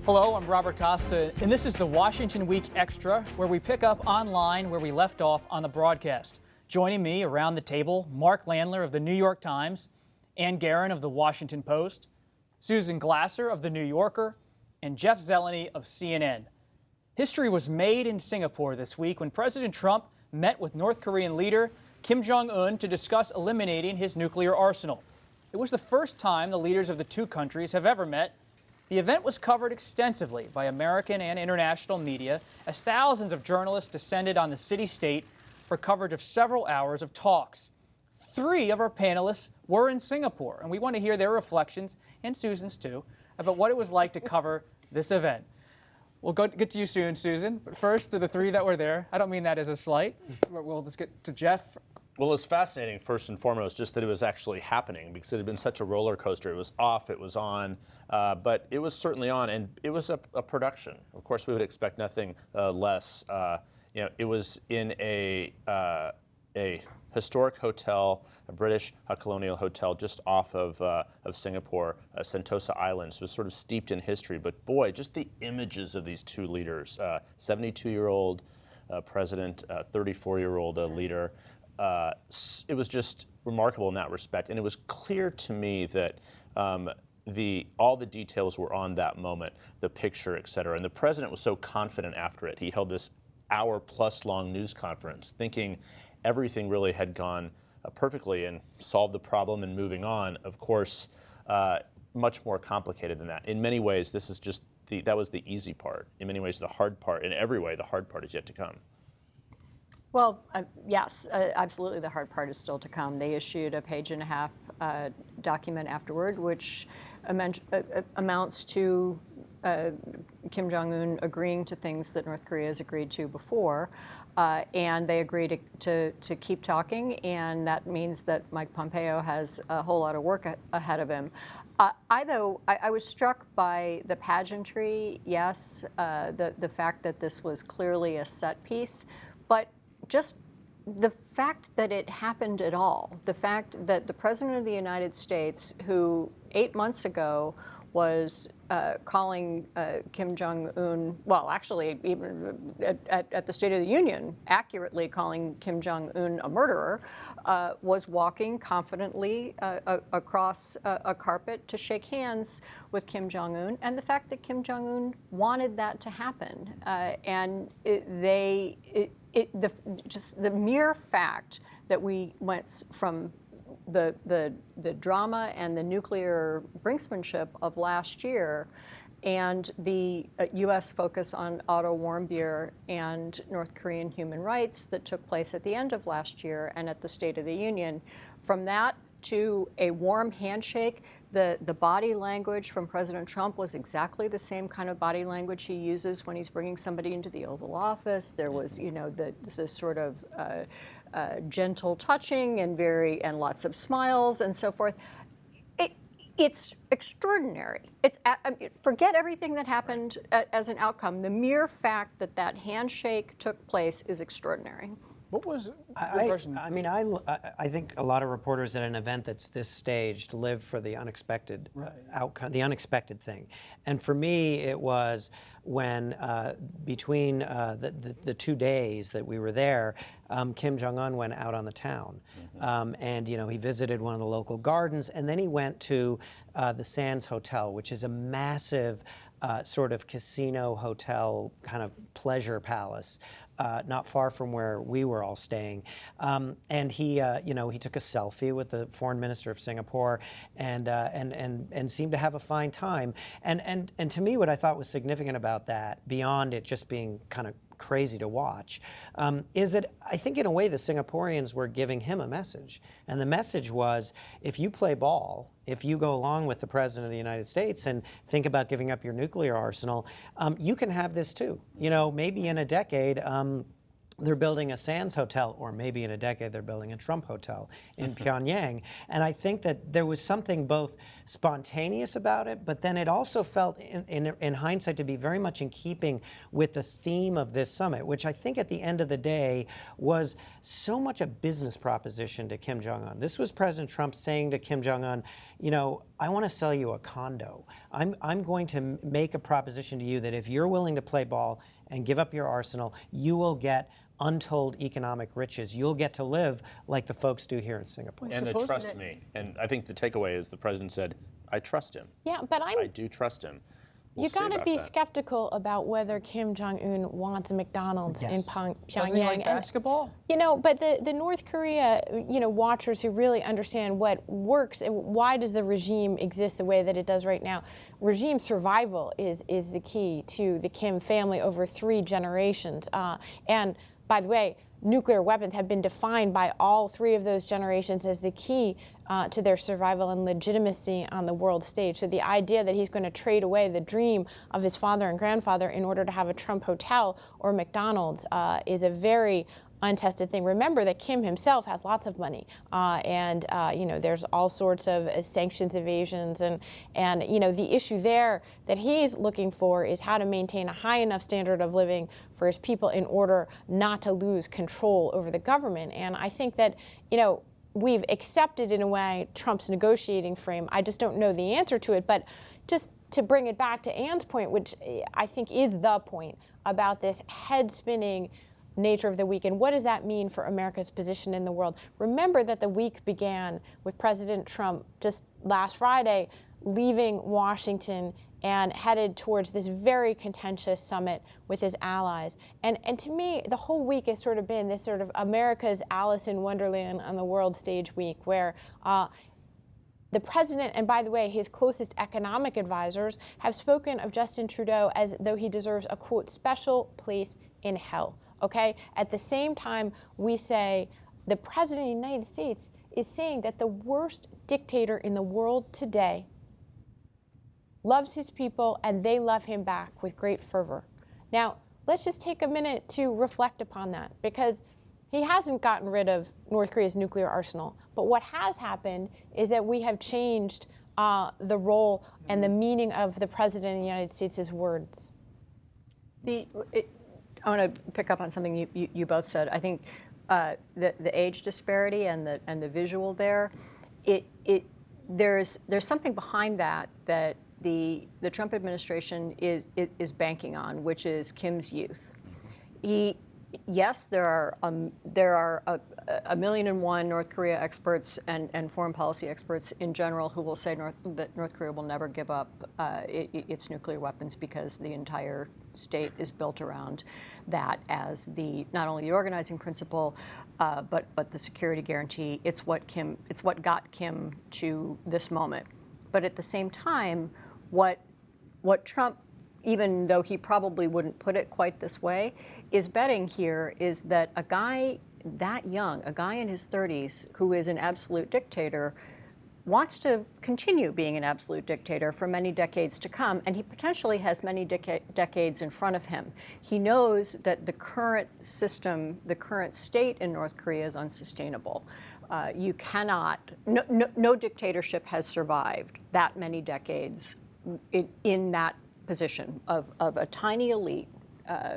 Hello, I'm Robert Costa, and this is the Washington Week Extra, where we pick up online where we left off on the broadcast. Joining me around the table, Mark Landler of the New York Times, Ann Guerin of the Washington Post, Susan Glasser of the New Yorker, and Jeff Zeleny of CNN. History was made in Singapore this week when President Trump met with North Korean leader Kim Jong-un to discuss eliminating his nuclear arsenal. It was the first time the leaders of the two countries have ever met. The event was covered extensively by American and international media as thousands of journalists descended on the city-state for coverage of several hours of talks. 3 of our panelists were in Singapore, and we want to hear their reflections, and Susan's too, about what it was like to cover this event. We'll get to you soon, Susan, but first to the 3 that were there. I don't mean that as a slight. We'll just get to Jeff. Well, it's fascinating, first and foremost, just that it was actually happening, because it had been such a roller coaster. It was off, it was on, but it was certainly on, and it was a production. Of course, we would expect nothing less. It was in a historic hotel, a British colonial hotel just off of Singapore, Sentosa Islands. It was sort of steeped in history, but boy, just the images of these two leaders, 72-year-old president, 34-year-old leader. It was just remarkable in that respect, and it was clear to me that all the details were on that moment, the picture, et cetera. And the president was so confident after it. He held this hour-plus long news conference, thinking everything really had gone perfectly and solved the problem and moving on. Of course, much more complicated than that. In many ways, this is just that was the easy part. In many ways, the hard part. In every way, the hard part is yet to come. Well, yes, absolutely. The hard part is still to come. They issued a page-and-a-half document afterward, which amounts to Kim Jong-un agreeing to things that North Korea has agreed to before, and they agreed to keep talking, and that means that Mike Pompeo has a whole lot of work ahead of him. I was struck by the pageantry, yes, the fact that this was clearly a set piece, but just the fact that it happened at all, the fact that the President of the United States, who 8 months ago was calling Kim Jong-un, well, actually, even at the State of the Union, accurately calling Kim Jong-un a murderer, was walking confidently across a carpet to shake hands with Kim Jong-un, and the fact that Kim Jong-un wanted that to happen. Just the mere fact that we went from the drama and the nuclear brinksmanship of last year and the U.S. focus on Otto Warmbier and North Korean human rights that took place at the end of last year and at the State of the Union, from that to a warm handshake, the body language from President Trump was exactly the same kind of body language he uses when he's bringing somebody into the Oval Office. There was, this sort of gentle touching and lots of smiles and so forth. It's extraordinary. Forget everything that happened as an outcome. The mere fact that that handshake took place is extraordinary. What was I think a lot of reporters at an event that's this staged live for the unexpected outcome, the unexpected thing. And for me, it was when between the 2 days that we were there, Kim Jong-un went out on the town, and he visited one of the local gardens, and then he went to the Sands Hotel, which is a massive sort of casino hotel kind of pleasure palace. Not far from where we were all staying, and he took a selfie with the foreign minister of Singapore, and seemed to have a fine time. And to me, what I thought was significant about that, beyond it just being kind of crazy to watch, is that I think in a way the Singaporeans were giving him a message. And the message was, if you play ball, if you go along with the President of the United States and think about giving up your nuclear arsenal, you can have this too. Maybe in a decade, they're building a Sands hotel, or maybe in a decade they're building a Trump hotel in Pyongyang. And I think that there was something both spontaneous about it, but then it also felt, in hindsight, to be very much in keeping with the theme of this summit, which I think at the end of the day was so much a business proposition to Kim Jong-un. This was President Trump saying to Kim Jong-un, I want to sell you a condo. I'm going to make a proposition to you that if you're willing to play ball and give up your arsenal, you will get untold economic riches. You'll get to live like the folks do here in Singapore. And they trust me. And I think the takeaway is the president said, I trust him. Yeah, but I do trust him. You got to be skeptical about whether Kim Jong-un wants a McDonald's in Pyongyang. Doesn't he like basketball? But the North Korea, watchers who really understand what works and why does the regime exist the way that it does right now. Regime survival is the key to the Kim family over 3 generations. And by the way, nuclear weapons have been defined by all 3 of those generations as the key to their survival and legitimacy on the world stage. So the idea that he's going to trade away the dream of his father and grandfather in order to have a Trump hotel or McDonald's is a very untested thing. Remember that Kim himself has lots of money, and there's all sorts of sanctions evasions, and the issue there that he's looking for is how to maintain a high enough standard of living for his people in order not to lose control over the government. And I think that we've accepted in a way Trump's negotiating frame. I just don't know the answer to it, but just to bring it back to Ann's point, which I think is the point about this head-spinning nature of the week, and what does that mean for America's position in the world? Remember that the week began with President Trump just last Friday leaving Washington and headed towards this very contentious summit with his allies. And to me, the whole week has sort of been this sort of America's Alice in Wonderland on the world stage week, where the president, and by the way, his closest economic advisors, have spoken of Justin Trudeau as though he deserves a, quote, special place in hell. Okay? At the same time, we say the President of the United States is saying that the worst dictator in the world today loves his people and they love him back with great fervor. Now, let's just take a minute to reflect upon that, because he hasn't gotten rid of North Korea's nuclear arsenal. But what has happened is that we have changed the role and the meaning of the President of the United States' words. I want to pick up on something you both said. I think the age disparity and the visual there, there's something behind that the Trump administration is banking on, which is Kim's youth. Yes, there are 1,000,001 North Korea experts and foreign policy experts in general who will say that North Korea will never give up its nuclear weapons, because the entire state is built around that as not only the organizing principle, but the security guarantee. It's what got Kim to this moment. But at the same time, what Trump, even though he probably wouldn't put it quite this way, is betting here is that a guy that young, a guy in his 30s who is an absolute dictator, wants to continue being an absolute dictator for many decades to come, and he potentially has many decades in front of him. He knows that the current system, the current state in North Korea is unsustainable. You cannot, no dictatorship has survived that many decades in that position of a tiny elite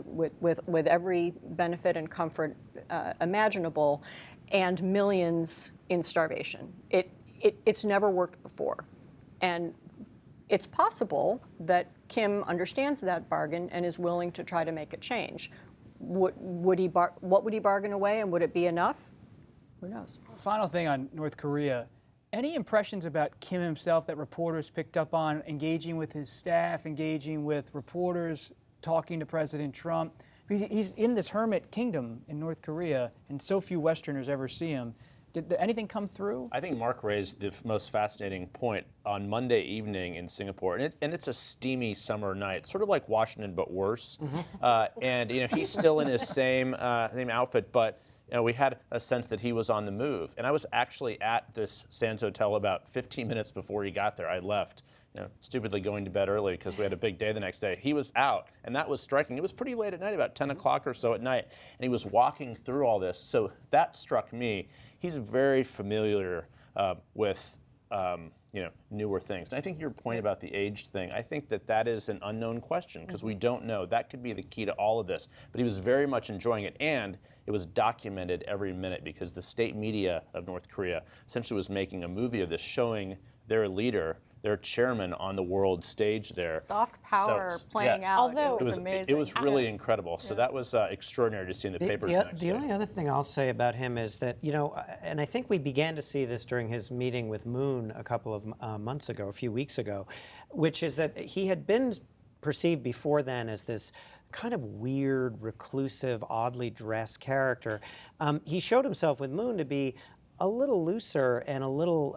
with every benefit and comfort imaginable, and millions in starvation. It's never worked before, and it's possible that Kim understands that bargain and is willing to try to make a change. What would he bargain away, and would it be enough? Who knows? Final thing on North Korea. Any impressions about Kim himself that reporters picked up on, engaging with his staff, engaging with reporters, talking to President Trump? He's in this hermit kingdom in North Korea, and so few Westerners ever see him. Did anything come through? I think Mark raised the most fascinating point on Monday evening in Singapore, and it's a steamy summer night, sort of like Washington but worse. And he's still in his same outfit, but we had a sense that he was on the move. And I was actually at this Sands Hotel about 15 minutes before he got there. I left, stupidly going to bed early because we had a big day the next day. He was out, and that was striking. It was pretty late at night, about 10 o'clock or so at night, and he was walking through all this. So that struck me. He's very familiar with newer things. And I think your point about the age thing, I think that is an unknown question, because we don't know. That could be the key to all of this. But he was very much enjoying it, and it was documented every minute, because the state media of North Korea essentially was making a movie of this, showing their leader, their chairman on the world stage there. Soft power So, playing yeah. out. Although- it was amazing. It was really incredible. So that was extraordinary to see in the papers the next The day. only other thing I'll say about him is that, and I think we began to see this during his meeting with Moon a couple of months ago, a few weeks ago, which is that he had been perceived before then as this kind of weird, reclusive, oddly dressed character. He showed himself with Moon to be a little looser and a little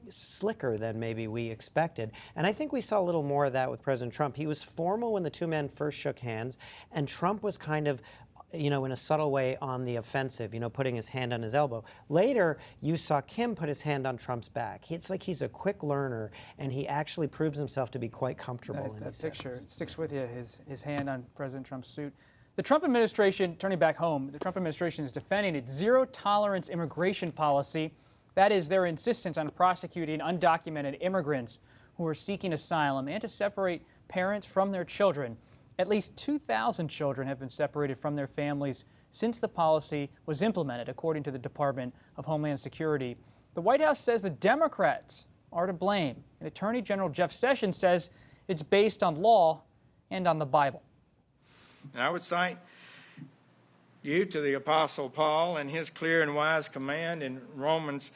slicker than maybe we expected. And I think we saw a little more of that with President Trump. He was formal when the two men first shook hands, and Trump was kind of, in a subtle way on the offensive, putting his hand on his elbow. Later, you saw Kim put his hand on Trump's back. It's like he's a quick learner, and he actually proves himself to be quite comfortable in That these picture settings. sticks with you, his hand on President Trump's suit. The Trump administration, turning back home, the Trump administration is defending its zero-tolerance immigration policy. That is, their insistence on prosecuting undocumented immigrants who are seeking asylum and to separate parents from their children. At least 2,000 children have been separated from their families since the policy was implemented, according to the Department of Homeland Security. The White House says the Democrats are to blame, and Attorney General Jeff Sessions says it's based on law and on the Bible. And I would cite you to the Apostle Paul and his clear and wise command in Romans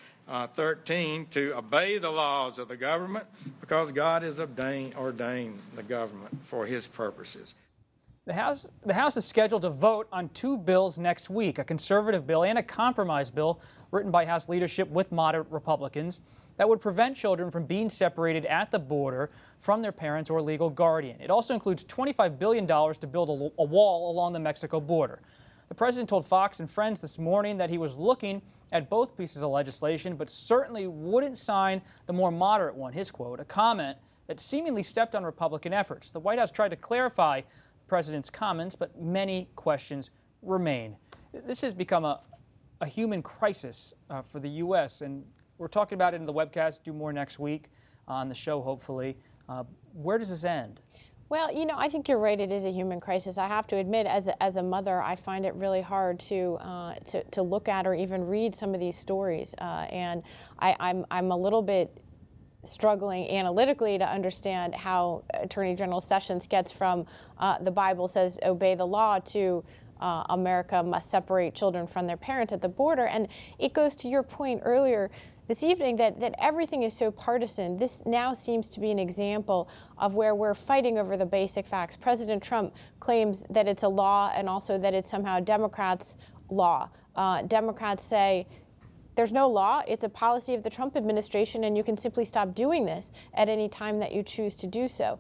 13 to obey the laws of the government because God has ordained the government for his purposes. The House is scheduled to vote on two bills next week, a conservative bill and a compromise bill written by House leadership with moderate Republicans that would prevent children from being separated at the border from their parents or legal guardian. It also includes $25 billion to build a wall along the Mexico border. The president told Fox and Friends this morning that he was looking at both pieces of legislation, but certainly wouldn't sign the more moderate one, his quote, a comment that seemingly stepped on Republican efforts. The White House tried to clarify the president's comments, but many questions remain. This has become a human crisis for the U.S., and we're talking about it in the webcast, do more next week on the show, hopefully. Where does this end? Well, I think you're right. It is a human crisis. I have to admit, as a mother, I find it really hard to look at or even read some of these stories, and I'm a little bit struggling analytically to understand how Attorney General Sessions gets from the Bible says obey the law to America must separate children from their parents at the border, and it goes to your point earlier this evening that everything is so partisan. This now seems to be an example of where we're fighting over the basic facts. President Trump claims that it's a law and also that it's somehow Democrats' law. Democrats say there's no law. It's a policy of the Trump administration, and you can simply stop doing this at any time that you choose to do so.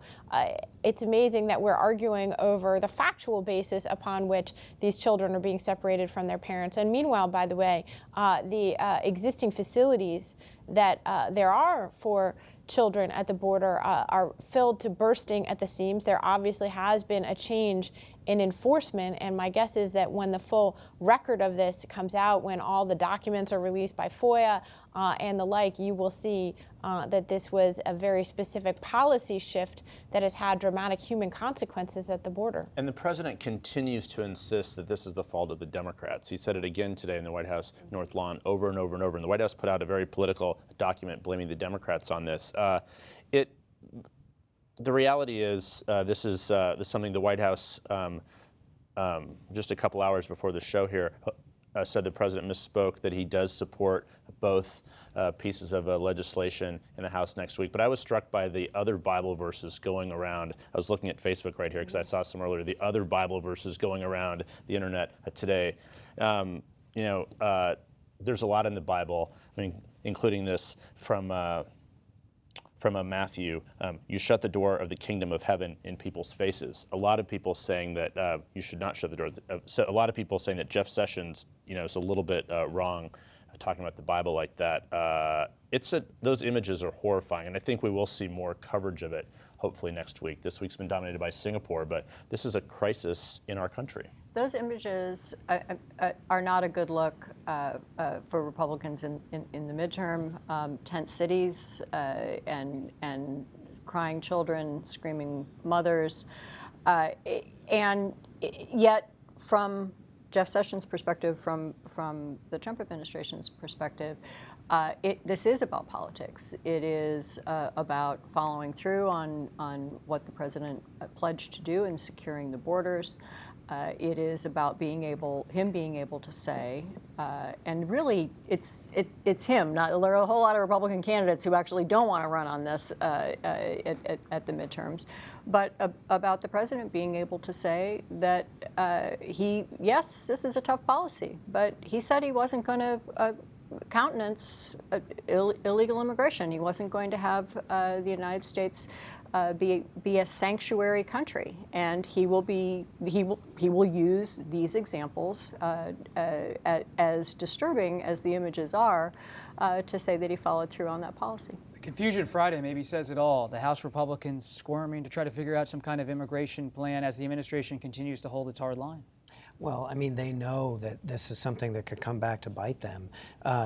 It's amazing that we're arguing over the factual basis upon which these children are being separated from their parents. And meanwhile, by the way, the existing facilities that there are for children at the border are filled to bursting at the seams. There obviously has been a change in enforcement, and my guess is that when the full record of this comes out, when all the documents are released by FOIA and the like, you will see that this was a very specific policy shift that has had dramatic human consequences at the border. And the president continues to insist that this is the fault of the Democrats. He said it again today in the White House North Lawn over and over and over. And the White House put out a very political document blaming the Democrats on this. The reality is this is something the White House just a couple hours before the show here said the president misspoke, that he does support both pieces of legislation in the House next week. But I was struck by the other Bible verses going around. I was looking at Facebook right here because I saw some earlier. The other Bible verses going around the internet today. There's a lot in the Bible, including this from Matthew. You shut the door of the kingdom of heaven in people's faces. A lot of people saying that you should not shut the door. So a lot of people saying that Jeff Sessions, is a little bit wrong talking about the Bible like that. Those images are horrifying, and I think we will see more coverage of it hopefully next week. This week's been dominated by Singapore, but this is a crisis in our country. Those images are not a good look for Republicans in the midterm. Tent cities and crying children, screaming mothers. And yet, from Jeff Sessions' perspective, from the Trump administration's perspective, This is about politics. It is about following through on what the president pledged to do in securing the borders. It is about him being able to say, and really, it's him. There are a whole lot of Republican candidates who actually don't want to run on this at the midterms, but about the president being able to say that yes, this is a tough policy, but he said he wasn't going to countenance illegal immigration. He wasn't going to have the United States be a sanctuary country, and he will use these examples as disturbing as the images are to say that he followed through on that policy. The Confusion Friday maybe says it all. The House Republicans squirming to try to figure out some kind of immigration plan as the administration continues to hold its hard line. Well, I mean, they know that this is something that could come back to bite them.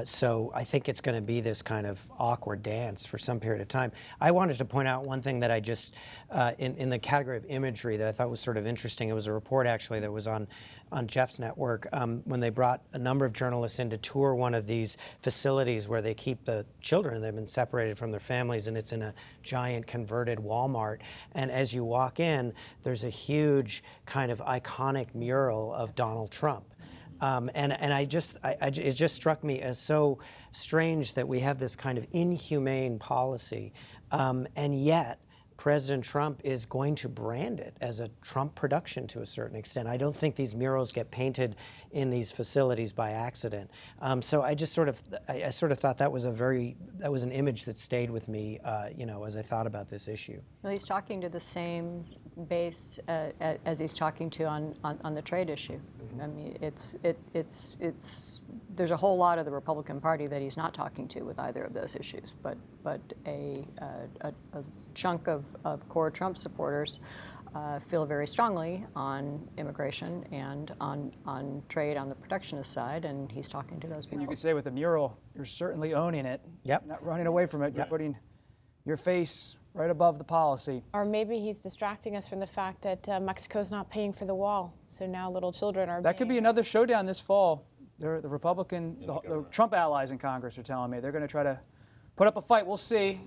So I think it's going to be this kind of awkward dance for some period of time. I wanted to point out one thing that I just, in the category of imagery, that I thought was sort of interesting. It was a report, actually, that was on Jeff's network when they brought a number of journalists in to tour one of these facilities where they keep the children. They've been separated from their families, and it's in a giant converted Walmart. And as you walk in, there's a huge kind of iconic mural of Donald Trump. It just struck me as so strange that we have this kind of inhumane policy, and yet President Trump is going to brand it as a Trump production to a certain extent. I don't think these murals get painted in these facilities by accident. So I sort of thought that was an image that stayed with me, as I thought about this issue. Well, he's talking to the same base as he's talking to on the trade issue. I mean, there's a whole lot of the Republican Party that he's not talking to with either of those issues, but a chunk of core Trump supporters feel very strongly on immigration and on trade on the protectionist side, and he's talking to those people. And you could say with the mural, you're certainly owning it. Yep. You're not running away from it. You're putting your face right above the policy. Or maybe he's distracting us from the fact that Mexico's not paying for the wall, so now little children are. That could be another showdown this fall. The the Trump allies in Congress are telling me they're going to try to put up a fight. We'll see.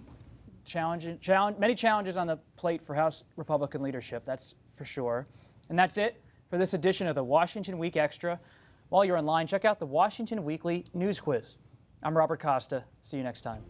Many challenges on the plate for House Republican leadership, that's for sure. And that's it for this edition of the Washington Week Extra. While you're online, check out the Washington Weekly News Quiz. I'm Robert Costa. See you next time.